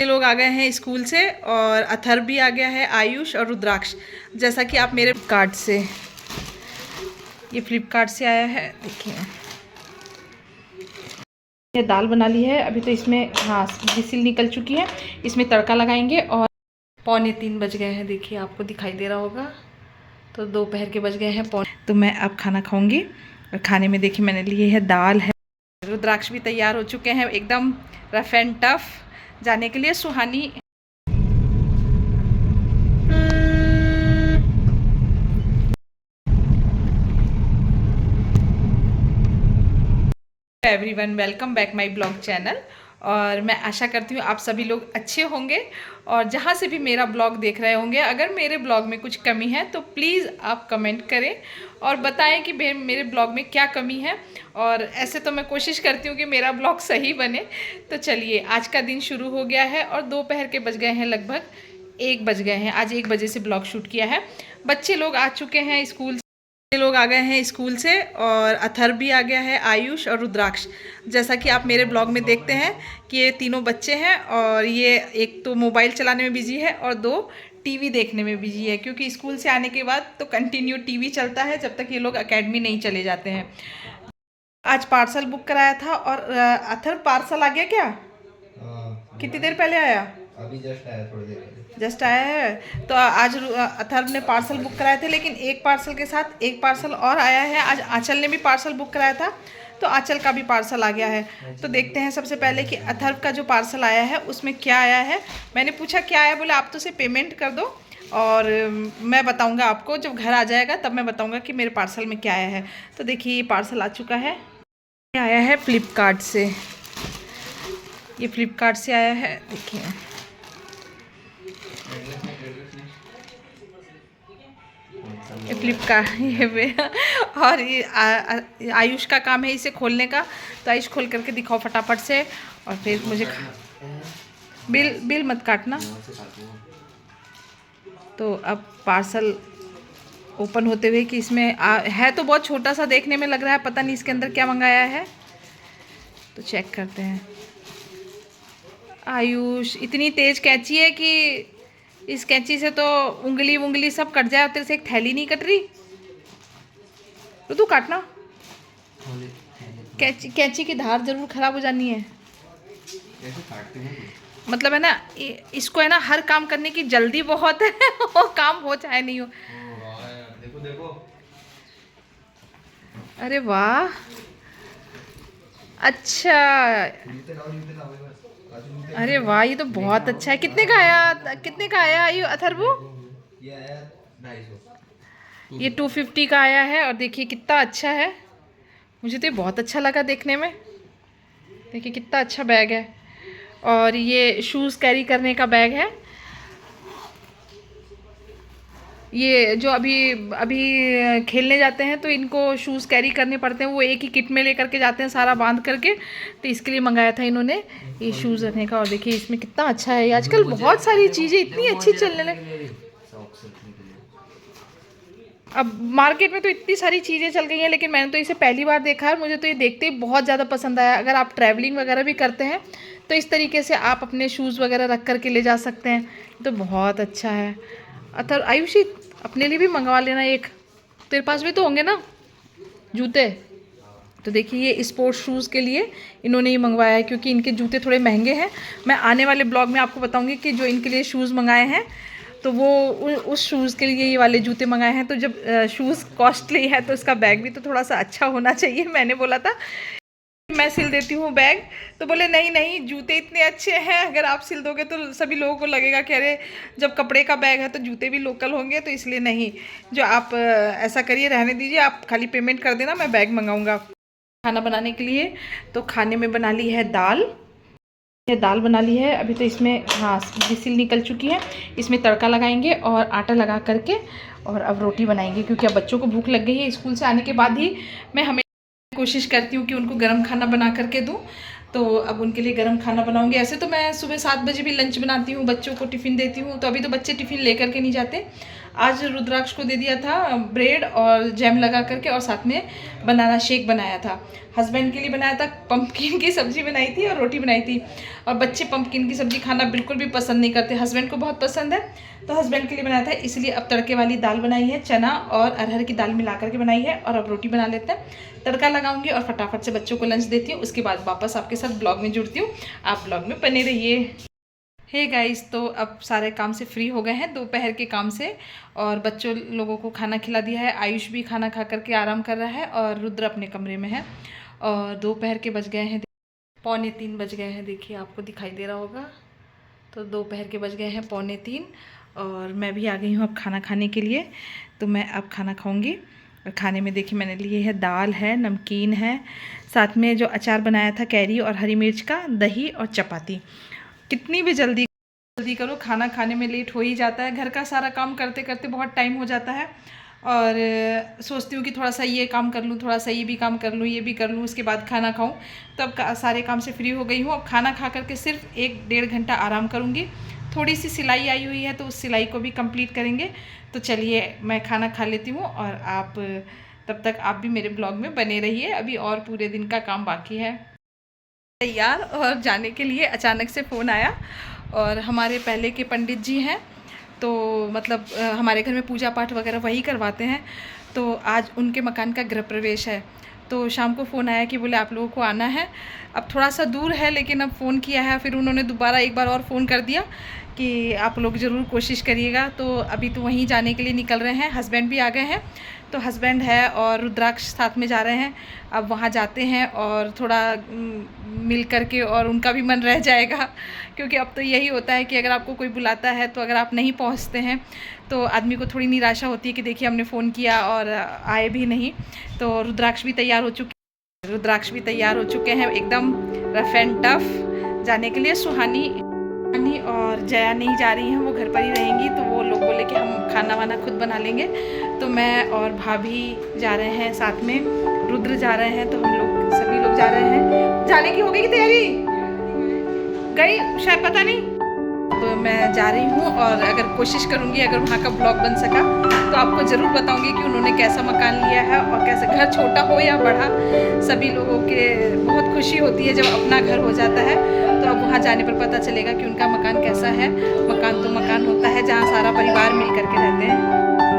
ये लोग आ गए हैं स्कूल से और अथर्व भी आ गया है, आयुष और रुद्राक्ष। जैसा कि आप मेरे फ्लिपकार्ट से, ये फ्लिपकार्ट से आया है। देखिए ये दाल बना ली है अभी तो इसमें, हाँ विसिल निकल चुकी है। इसमें तड़का लगाएंगे और 2:45 बज गए हैं। देखिए आपको दिखाई दे रहा होगा, तो दोपहर के बज गए हैं पौने। तो मैं अब खाना खाऊंगी और खाने में देखिए मैंने लिए है दाल है। रुद्राक्ष भी तैयार हो चुके हैं एकदम रफ एंड टफ जाने के लिए। Suhani everyone, welcome back my blog channel. और मैं आशा करती हूँ आप सभी लोग अच्छे होंगे और जहाँ से भी मेरा ब्लॉग देख रहे होंगे, अगर मेरे ब्लॉग में कुछ कमी है तो प्लीज़ आप कमेंट करें और बताएं कि मेरे ब्लॉग में क्या कमी है। और ऐसे तो मैं कोशिश करती हूँ कि मेरा ब्लॉग सही बने। तो चलिए, आज का दिन शुरू हो गया है और दोपहर के बज गए हैं, लगभग 1 बज गए हैं। आज 1 बजे से ब्लॉग शूट किया है। बच्चे लोग आ चुके हैं स्कूल, ये लोग आ गए हैं स्कूल से और अथर्व भी आ गया है, आयुष और रुद्राक्ष। जैसा कि आप मेरे ब्लॉग में देखते हैं कि ये तीनों बच्चे हैं और ये एक तो मोबाइल चलाने में बिजी है और 2 टीवी देखने में बिजी है, क्योंकि स्कूल से आने के बाद तो कंटिन्यू टीवी चलता है जब तक ये लोग एकेडमी नहीं चले जाते हैं। आज पार्सल बुक कराया था और अथर्व पार्सल आ गया क्या? कितनी देर पहले आया? अभी जस्ट आया, थोड़ी देर पहले जस्ट आया है। तो आज अथर्व ने पार्सल बुक कराए थे, लेकिन एक पार्सल के साथ एक पार्सल और आया है। आज आंचल ने भी पार्सल बुक कराया था, तो आंचल का भी पार्सल आ गया है। तो देखते हैं सबसे पहले कि अथर्व का जो पार्सल आया है उसमें क्या आया है। मैंने पूछा क्या आया, बोले आप तो उसे पेमेंट कर दो और मैं बताऊंगा आपको जब घर आ जाएगा, तब मैं बताऊंगा कि मेरे पार्सल में क्या आया है। तो देखिए ये पार्सल आ चुका है, ये आया है फ्लिपकार्ट से। ये फ्लिपकार्ट से आया है, देखिए फ्लिपकार्ट ये और ये आयुष का काम है इसे खोलने का। तो आयुष खोल करके दिखाओ फटाफट से और फिर मुझे बिल मत काटना। तो अब पार्सल ओपन होते हुए कि इसमें है तो बहुत छोटा सा देखने में लग रहा है, पता नहीं इसके अंदर क्या मंगाया है। तो चेक करते हैं। आयुष, इतनी तेज कैंची है कि इस कैंची से तो उंगली सब कट जाए और तेरे से एक थैली नहीं कट रही। तो तू काटना, कैंची की धार जरूर खराब हो जानी है। मतलब है ना, इसको है ना हर काम करने की जल्दी बहुत है वो काम हो चाहे नहीं हो। देखो देखो, अरे वाह, अच्छा, अरे वाह ये तो बहुत अच्छा है। कितने का आया ये अथर्व? ये आया 250। ये 250 का आया है और देखिए कितना अच्छा है। मुझे तो ये बहुत अच्छा लगा देखने में। देखिए कितना अच्छा बैग है और ये शूज़ कैरी करने का बैग है। ये जो अभी अभी खेलने जाते हैं तो इनको शूज़ कैरी करने पड़ते हैं, वो एक ही किट में लेकर के जाते हैं सारा बांध करके। तो इसके लिए मंगाया था इन्होंने ये शूज़ रखने का। और देखिए इसमें कितना अच्छा है। आजकल बहुत सारी चीज़ें इतनी अच्छी चलने लगी। अब मार्केट में तो इतनी सारी चीज़ें चल गई हैं, लेकिन मैंने तो इसे पहली बार देखा है। मुझे तो ये देखते ही बहुत ज़्यादा पसंद आया। अगर आप ट्रैवलिंग वगैरह भी करते हैं तो इस तरीके से आप अपने शूज़ वगैरह रख करके ले जा सकते हैं। तो बहुत अच्छा है। अथर आयुषी, अपने लिए भी मंगवा लेना एक, तेरे पास भी तो होंगे ना जूते। तो देखिए ये स्पोर्ट्स शूज़ के लिए इन्होंने ये मंगवाया है, क्योंकि इनके जूते थोड़े महंगे हैं। मैं आने वाले ब्लॉग में आपको बताऊंगी कि जो इनके लिए शूज़ मंगाए हैं तो वो उस शूज़ के लिए ये वाले जूते मंगाए हैं। तो जब शूज़ कॉस्टली है तो इसका बैग भी तो थोड़ा सा अच्छा होना चाहिए। मैंने बोला था मैं सिल देती हूँ बैग, तो बोले नहीं नहीं, जूते इतने अच्छे हैं, अगर आप सिल दोगे तो सभी लोगों को लगेगा कि अरे जब कपड़े का बैग है तो जूते भी लोकल होंगे। तो इसलिए नहीं, जो आप ऐसा करिए, रहने दीजिए, आप खाली पेमेंट कर देना, मैं बैग मंगाऊंगा खाना बनाने के लिए। तो खाने में बना ली है दाल, ये दाल बना ली है अभी तो इसमें, हाँ विसिल निकल चुकी है। इसमें तड़का लगाएंगे और आटा लगा करके और अब रोटी बनाएंगे, क्योंकि अब बच्चों को भूख लग गई है। स्कूल से आने के बाद ही मैं हमें कोशिश करती हूँ कि उनको गर्म खाना बना करके दूँ। तो अब उनके लिए गर्म खाना बनाऊंगी। ऐसे तो मैं सुबह 7 बजे भी लंच बनाती हूँ, बच्चों को टिफ़िन देती हूँ। तो अभी तो बच्चे टिफ़िन लेकर के नहीं जाते, आज रुद्राक्ष को दे दिया था ब्रेड और जैम लगा करके, और साथ में बनाना शेक बनाया था। हस्बैंड के लिए बनाया था, पंपकिन की सब्ज़ी बनाई थी और रोटी बनाई थी। और बच्चे पंपकिन की सब्ज़ी खाना बिल्कुल भी पसंद नहीं करते, हस्बैंड को बहुत पसंद है, तो हस्बैंड के लिए बनाया था। इसलिए अब तड़के वाली दाल बनाई है, चना और अरहर की दाल मिला करके बनाई है। और अब रोटी बना लेते हैं, तड़का लगाऊंगी और फटाफट से बच्चों को लंच देती हूँ। उसके बाद वापस आपके साथ ब्लॉग में जुड़ती हूँ, आप ब्लॉग में बने रहिए। हे गाइस, तो अब सारे काम से फ्री हो गए हैं दोपहर के काम से, और बच्चों लोगों को खाना खिला दिया है। आयुष भी खाना खा करके आराम कर रहा है और रुद्र अपने कमरे में है। और दोपहर के बज गए हैं 2:45 बज गए हैं, देखिए आपको दिखाई दे रहा होगा। तो दोपहर के बज गए हैं 2:45 और मैं भी आ गई हूँ अब खाना खाने के लिए। तो मैं अब खाना खाऊंगी, और खाने में देखिए मैंने लिए है दाल है, नमकीन है, साथ में जो अचार बनाया था कैरी और हरी मिर्च का, दही और चपाती। कितनी भी जल्दी करो, खाना खाने में लेट हो ही जाता है। घर का सारा काम करते करते बहुत टाइम हो जाता है, और सोचती हूँ कि थोड़ा सा ये काम कर लूँ, थोड़ा सा ये भी काम कर लूँ, ये भी कर लूँ, उसके बाद खाना खाऊँ। तब सारे काम से फ्री हो गई हूँ। अब खाना खा करके सिर्फ 1-1.5 घंटा आराम करूँगी। थोड़ी सी सिलाई आई हुई है, तो उस सिलाई को भी कंप्लीट करेंगे। तो चलिए मैं खाना खा लेती हूँ, और आप तब तक आप भी मेरे ब्लॉग में बने रहिए, अभी और पूरे दिन का काम बाकी है। तैयार और जाने के लिए अचानक से फ़ोन आया, और हमारे पहले के पंडित जी हैं, तो मतलब हमारे घर में पूजा पाठ वगैरह वही करवाते हैं। तो आज उनके मकान का गृह प्रवेश है, तो शाम को फ़ोन आया कि बोले आप लोगों को आना है। अब थोड़ा सा दूर है, लेकिन अब फ़ोन किया है, फिर उन्होंने दोबारा एक बार और फ़ोन कर दिया कि आप लोग ज़रूर कोशिश करिएगा। तो अभी तो वहीं जाने के लिए निकल रहे हैं। हस्बैंड भी आ गए हैं, तो हस्बैंड है और रुद्राक्ष साथ में जा रहे हैं। अब वहाँ जाते हैं और थोड़ा मिल करके, और उनका भी मन रह जाएगा, क्योंकि अब तो यही होता है कि अगर आपको कोई बुलाता है, तो अगर आप नहीं पहुँचते हैं तो आदमी को थोड़ी निराशा होती है कि देखिए हमने फ़ोन किया और आए भी नहीं। तो रुद्राक्ष भी तैयार हो चुके हैं एकदम रफ एंड टफ जाने के लिए। सुहानी और जया नहीं जा रही हैं, वो घर पर ही रहेंगी। तो वो लोग बोले कि हम खाना वाना खुद बना लेंगे। तो मैं और भाभी जा रहे हैं, साथ में रुद्र जा रहे हैं, तो हम लोग सभी लोग जा रहे हैं। जाने की हो गई तैयारी, गई शायद, पता नहीं। तो मैं जा रही हूँ, और अगर कोशिश करूँगी, अगर वहाँ का ब्लॉग बन सका तो आपको ज़रूर बताऊँगी कि उन्होंने कैसा मकान लिया है, और कैसे, घर छोटा हो या बड़ा, सभी लोगों के बहुत खुशी होती है जब अपना घर हो जाता है। तो अब वहाँ जाने पर पता चलेगा कि उनका मकान कैसा है। मकान तो मकान होता है जहाँ सारा परिवार मिल करके रहते हैं।